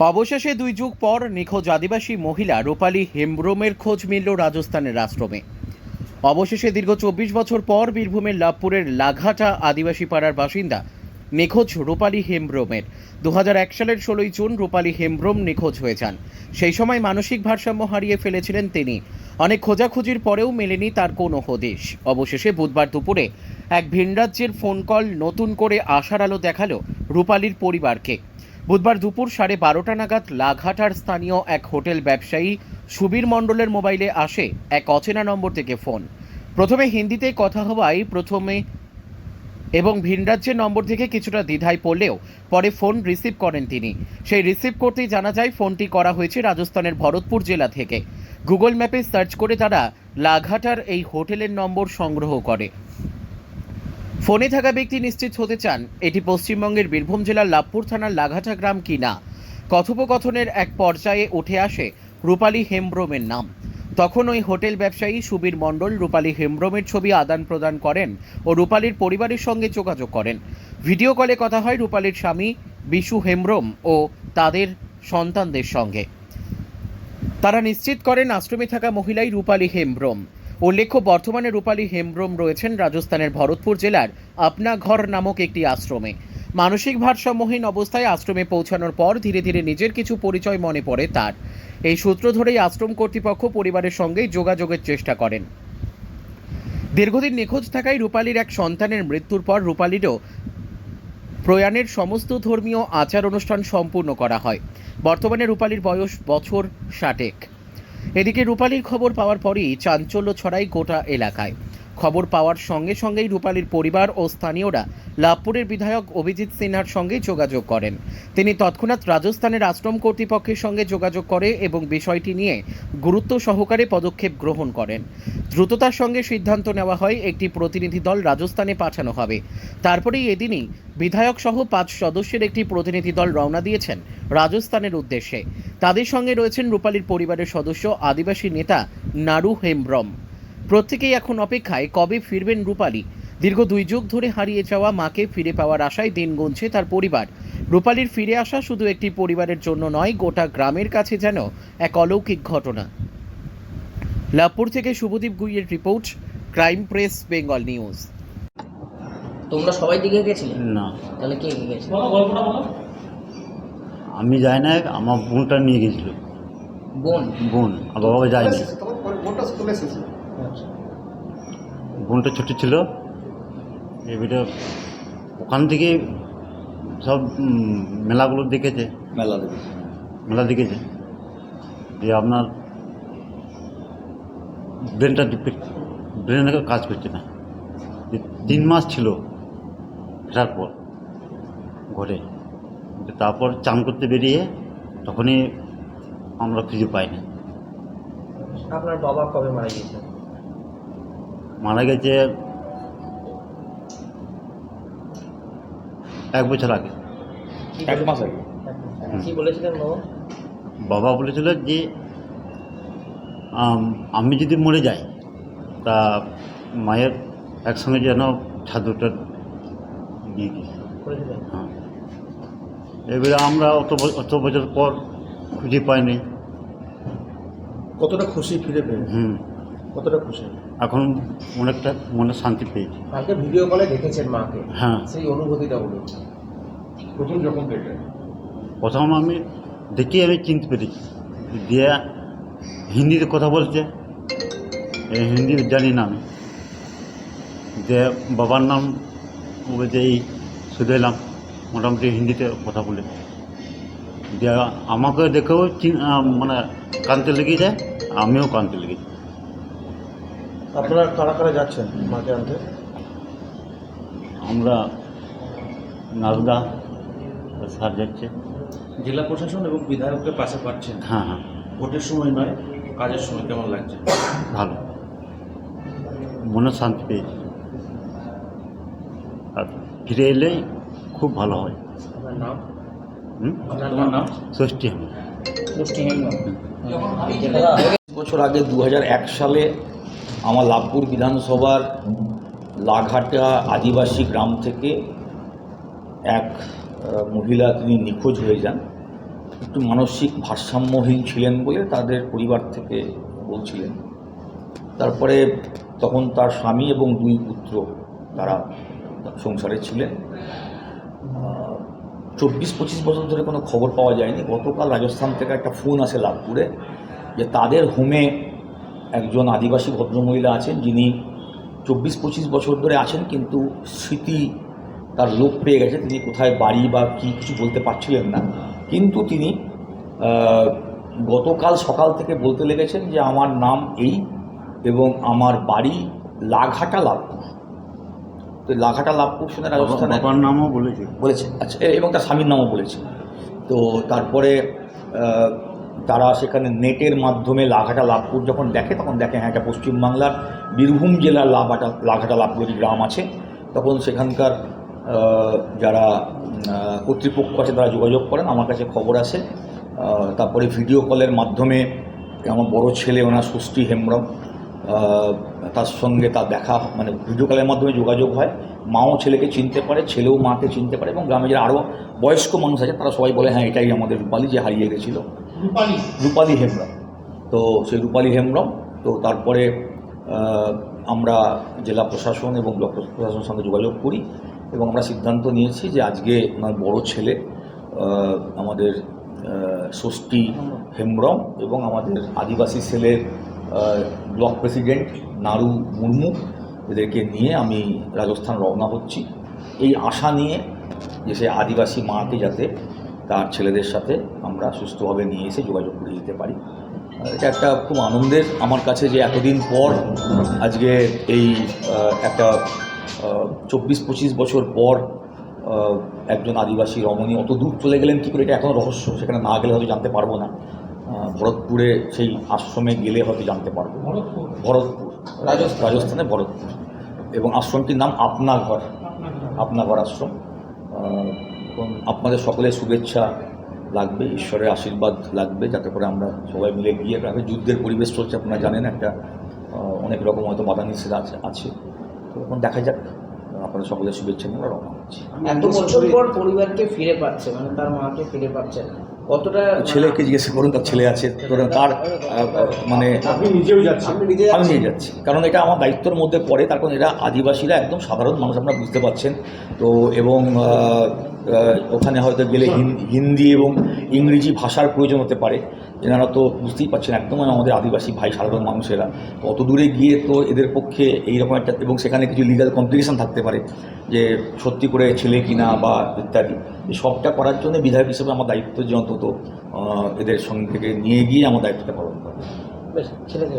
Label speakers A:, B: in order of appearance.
A: অবশেষে ২ যুগ পর নিখোঁজ আদিবাসী মহিলা রূপালী হেমব্রমের খোঁজ মিলল রাজস্থানের আশ্রমে। অবশেষে দীর্ঘ ২৪ বছর পর বীরভূমের লাভপুরের লাঘাটা আদিবাসী পাড়ার বাসিন্দা নিখোঁজ রূপালী হেমব্রমের ২০০১ সালের ১৬ই জুন রূপালী হেমব্রম নিখোঁজ হয়ে যান। সেই সময় মানসিক ভারসাম্য হারিয়ে ফেলেছিলেন তিনি। অনেক খোঁজাখুঁজির পরেও মেলেনি তার কোনো হদিশ। অবশেষে বুধবার দুপুরে এক ভিনরাজ্যের ফোন কল নতুন করে আশার আলো দেখালো রূপালীর পরিবারকে। বুধবার দুপুর 12:30 নাগাদ লাঘাটার স্থানীয় এক হোটেল ব্যবসায়ী সুবীর মণ্ডলের মোবাইলে আসে এক অচেনা নম্বর থেকে ফোন। প্রথমে হিন্দিতে কথা হওয়ায় এবং ভিনরাজ্যের নম্বর থেকে কিছুটা দ্বিধায় পড়লেও পরে ফোন রিসিভ করেন তিনি। সেই রিসিভ করতেই জানা যায় ফোনটি করা হয়েছে রাজস্থানের ভরতপুর জেলা থেকে। গুগল ম্যাপে সার্চ করে তারা লাঘাটার এই হোটেলের নম্বর সংগ্রহ করে। ফোনে থাকা ব্যক্তি নিশ্চিত হতে চান এটি পশ্চিমবঙ্গের বীরভূম জেলার লাভপুর থানার লাঘাটা গ্রাম কিনা। কথোপকথনের এক পর্যায়ে উঠে আসে রূপালী হেমব্রমের নাম। তখন ওই হোটেল ব্যবসায়ী সুবীর মণ্ডল রূপালী হেমব্রমের ছবি আদান প্রদান করেন ও রূপালীর পরিবারের সঙ্গে যোগাযোগ করেন। ভিডিও কলে কথা হয় রূপালীর স্বামী বিশু হেমব্রম ও তাদের সন্তানদের সঙ্গে। তারা নিশ্চিত করেন আশ্রমে থাকা মহিলাই রূপালী হেমব্রম। উল্লেখ্য, বর্তমানে রূপালী হেমব্রম রয়েছেন রাজস্থানের ভরতপুর জেলার আপনা ঘর নামক একটি আশ্রমে। মানসিক ভারসাম্যহীন অবস্থায় আশ্রমে পৌঁছানোর পর ধীরে ধীরে নিজের কিছু পরিচয় মনে পড়ে তার। এই সূত্র ধরেই আশ্রম কর্তৃপক্ষ পরিবারের সঙ্গে যোগাযোগের চেষ্টা করেন। দীর্ঘদিন নিখোঁজ থাকায় রূপালীর এক সন্তানের মৃত্যুর পর রূপালীরও প্রয়াণের সমস্ত ধর্মীয় আচার অনুষ্ঠান সম্পূর্ণ করা হয়। বর্তমানে রূপালীর বয়স বছর 60। এদিকে রূপালীর খবর পাওয়ার পরই চাঞ্চল্য ছড়ায় গোটা এলাকায়। খবর পাওয়ার সঙ্গে সঙ্গেই রূপালীর পরিবার ও স্থানীয়রা লাভপুরের বিধায়ক অভিজিৎ সিনহার সঙ্গে যোগাযোগ করেন। তিনি তৎক্ষণাৎ রাজস্থানের আশ্রম কর্তৃপক্ষের সঙ্গে যোগাযোগ করে এবং বিষয়টি নিয়ে গুরুত্ব সহকারে পদক্ষেপ গ্রহণ করেন। দ্রুততার সঙ্গে সিদ্ধান্ত নেওয়া হয় একটি প্রতিনিধি দল রাজস্থানে পাঠানো হবে। তারপরেই এদিনই বিধায়ক সহ 5 সদস্যের একটি প্রতিনিধি দল রওনা দিয়েছেন রাজস্থানের উদ্দেশ্যে। তাদের সঙ্গে রয়েছেন রূপালীর পরিবারের সদস্য আদিবাসী নেতা নারু হেমব্রম। প্রত্যেকেই এখন অপেক্ষায় কবে ফিরবেন রূপালী। দীর্ঘ 2 যুগ ধরে হারিয়ে যাওয়া মাকে ফিরে পাওয়ার আশায় দিন গুনছে তার পরিবার। রূপালীর ফিরে আসা শুধু একটি পরিবারের জন্য নয়, গোটা গ্রামের কাছে যেন এক অলৌকিক ঘটনা। লাভপুর থেকে শুভদীপ গুইয়ের রিপোর্ট, ক্রাইম প্রেস বেঙ্গল নিউজ।
B: তোমরা সবাই দিকে গেছিলে?
C: না,
B: তাহলে কে কে গেছে?
C: আমি যাই না, আমার বোনটা নিয়ে গেছিল।
B: বোন?
C: আর বাবা যায়নি।
B: আচ্ছা।
C: বোনটা ছোট ছিল। এবারে ওখান থেকে সব মেলাগুলো দেখেছে। মেলা দেখেছে যে আপনার ব্রেনটা কাজ করছে না। 3 মাস ছিল ফেরার পর ঘরে। তারপর চান করতে বেরিয়ে তখনই আমরা খুঁজে পাইনি।
B: আপনার বাবা কবে মারা গিয়েছে?
C: মারা গেছে 1 বছর আগে।
D: 1 মাস আগে।
B: কি বলেছিলেন বাবা?
C: বাবা বলেছিল যে আমি যদি মরে যাই তা মায়ের একসঙ্গে যেন ছাদুটা দিয়ে দিই।
B: বলেছিলেন?
C: হ্যাঁ, এবারে আমরা অত বছর পর খুঁজে পাইনি।
D: কতটা খুশি ফিরে পেয়ে? কতটা খুশি?
C: এখন অনেকটা মনে শান্তি পেয়েছি।
B: কালকে ভিডিও কলে দেখেছেন মাকে,
C: হ্যাঁ,
B: সেই অনুভূতিটা বলুন।
D: প্রথম যখন দেখে
C: প্রথম আমি চিনতে পেরেছি। দিয়ে হিন্দিতে কথা বলছে, হিন্দি জানি না আমি। যে বাবার নাম বলছে এই শুধু এলাম, মোটামুটি হিন্দিতে কথা বলে। যে আমাকে দেখেও মানে কাঁদতে লেগে যায়, আমিও কাঁদতে লেগেছি।
D: আপনারা কারা কারা যাচ্ছেন মাকে আনতে?
C: আমরা নারদা স্যার যাচ্ছে।
E: জেলা প্রশাসন এবং বিধায়কের পাশে পাচ্ছেন।
C: হ্যাঁ হ্যাঁ,
E: ভোটের সময় নয়, কাজের সময় কেমন লাগছে?
C: ভালো, মনে শান্তি পেয়েছি। আর ফিরে এলেই খুব ভালো হয়।
B: আপনার নাম?
E: তোমার নাম?
C: ষষ্ঠী আমি।
F: বছর আগে 2001 সালে আমার লাভপুর বিধানসভার লাঘাটা আদিবাসী গ্রাম থেকে এক মহিলা তিনি নিখোঁজ হয়ে যান। একটু মানসিক ভারসাম্যহীন ছিলেন বলে তাদের পরিবার থেকে বলছিলেন। তারপরে তখন তার স্বামী এবং 2 পুত্র তারা সংসারে ছিলেন। 24-25 বছর ধরে কোনো খবর পাওয়া যায়নি। গতকাল রাজস্থান থেকে একটা ফোন আসে লাভপুরে যে তাদের হোমে একজন আদিবাসী ভদ্রমহিলা আছেন যিনি 24-25 বছর ধরে আছেন, কিন্তু স্মৃতি তার লোপ পেয়ে গেছে। তিনি কোথায় বাড়ি বা কী কিছু বলতে পারছিলেন না, কিন্তু তিনি গতকাল সকাল থেকে বলতে লেগেছেন যে আমার নাম এই এবং আমার বাড়ি লাঘাটা লাভপুর। তো লাঘাটা লাভপুর শুনে রাজস্থানের
C: বাবার নামও
F: বলেছে, আচ্ছা, এবং তার স্বামীর নামও বলেছে। তো তারপরে তারা সেখানে নেটের মাধ্যমে লাঘাটা লাভপুর যখন দেখে, তখন দেখে হ্যাঁ, এটা পশ্চিমবাংলার বীরভূম জেলার লাঘাটা লাভপুর একটি গ্রাম আছে। তখন সেখানকার যারা কর্তৃপক্ষ আছে তারা যোগাযোগ করেন, আমার কাছে খবর আসে। তারপরে ভিডিও কলের মাধ্যমে আমার বড় ছেলে, ওনার ষষ্ঠী হেমব্রম, তার সঙ্গে তার দেখা, মানে ভিডিও কলের মাধ্যমে যোগাযোগ হয়। মাও ছেলেকে চিনতে পারে, ছেলেও মাকে চিনতে পারে, এবং গ্রামে যারা আরও বয়স্ক মানুষ আছে তারা সবাই বলে হ্যাঁ, এটাই আমাদের রূপালী যে হারিয়ে গেছিলো, রূপালী হেমব্রম। তো সেই রূপালী হেমব্রম, তো তারপরে আমরা জেলা প্রশাসন এবং ব্লক প্রশাসনের সঙ্গে যোগাযোগ করি এবং আমরা সিদ্ধান্ত নিয়েছি যে আজকে ওনার বড় ছেলে আমাদের ষষ্ঠী হেমব্রম এবং আমাদের আদিবাসী সেলের ব্লক প্রেসিডেন্ট নারু মুর্মু, এদেরকে নিয়ে আমি রাজস্থান রওনা হচ্ছি, এই আশা নিয়ে যে সে আদিবাসী মাকে যাতে তার ছেলেদের সাথে আমরা সুস্থভাবে নিয়ে এসে যোগাযোগ করে দিতে পারি। এটা একটা খুব আনন্দের আমার কাছে যে এতদিন পর আজকে এই একটা 24-25 বছর পর একজন আদিবাসী রমণী অত দূর চলে গেলেন কী করে, এটা এখনও রহস্য। সেখানে না গেলে হয়তো জানতে পারবো না। ভরতপুরে সেই আশ্রমে গেলে হয়তো জানতে পারবো। ভরতপুর রাজস্থানে ভরতপুর, এবং আশ্রমটির নাম আপনাঘর আশ্রম। এবং আপনাদের সকলের শুভেচ্ছা লাগবে, ঈশ্বরের আশীর্বাদ লাগবে, যাতে করে আমরা সবাই মিলে গিয়ে, যুদ্ধের পরিবেশ চলছে আপনারা জানেন, একটা অনেক রকম হয়তো বাধা নিষেধ আছে। তো এখন দেখা যাক, আপনাদের সকলের শুভেচ্ছা নিয়ে আমরা রওনা হচ্ছি।
B: এত বছর পর পরিবারকে ফিরে পাচ্ছে, মানে তার মাকে ফিরে পাচ্ছে, কতটা?
F: ছেলেকে জিজ্ঞেস করুন, তার ছেলে আছে, তার মানে
D: আপনি নিজেও যাচ্ছেন?
F: আমি নিয়ে যাচ্ছি, কারণ এটা আমার দায়িত্বের মধ্যে পড়ে। তার কারণ এরা আদিবাসীরা একদম সাধারণ মানুষ, আপনারা বুঝতে পারছেন তো, এবং ওখানে হয়তো গেলে হিন্দি এবং ইংরেজি ভাষার প্রয়োজন হতে পারে। এনারা তো বুঝতেই পারছেন একদম আমাদের আদিবাসী ভাই, সাধারণ মানুষেরা। তো অত দূরে গিয়ে তো এদের পক্ষে এইরকম একটা, এবং সেখানে কিছু লিগাল কমপ্লিকেশন থাকতে পারে যে সত্যি করে ছেলে কিনা বা ইত্যাদি, সবটা করার জন্য বিধায়ক হিসেবে আমার দায়িত্ব যে অন্তত এদের সঙ্গে থেকে নিয়ে গিয়ে আমার দায়িত্বটা পালন করা।
B: বেশ, ছেলেকে